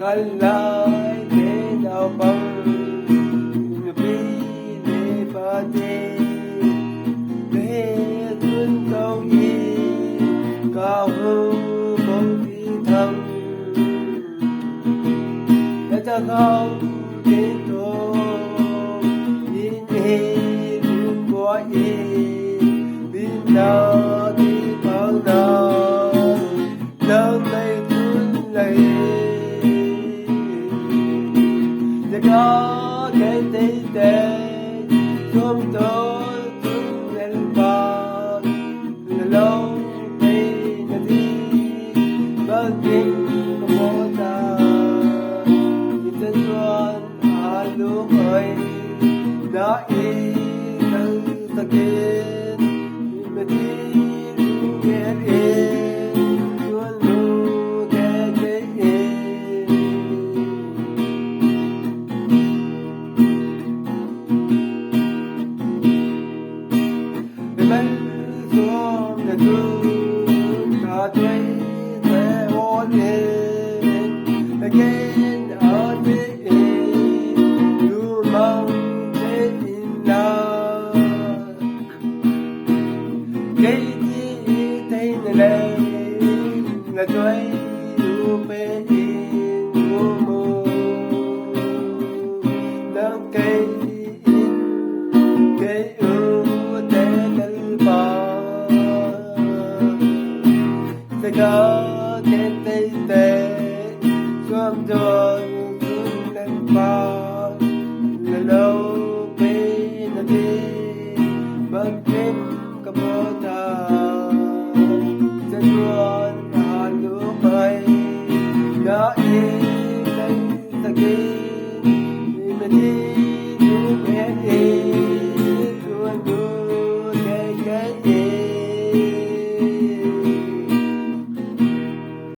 Kalay đến ao băng vì để ba đê để tuân cao y cao hơn bóng đi thăng để ta không đến thôi nhìn nhìn đừng quá y bin nào đi bằng nào nâng lấy tuân lấy có cái tí tê chúng tôi cũng lên bàn là lâu bây giờ đi bất kinh có một ta nhìn tên tuan lúc ấy đã ý từ ta kiến mà đi nghe yên tuan lu cái yên xuống để thương cả thấy thế hôn nhiên again ở thế you mong thế in love cái gì thế này là tôi you bên you mơ đang cái cái có cái tê tê xuống rồi xuống lên bao là lâu bên là đi bất kinh có bố ta chân luôn lúc ấy đã ý lấy ta kia đi mà đi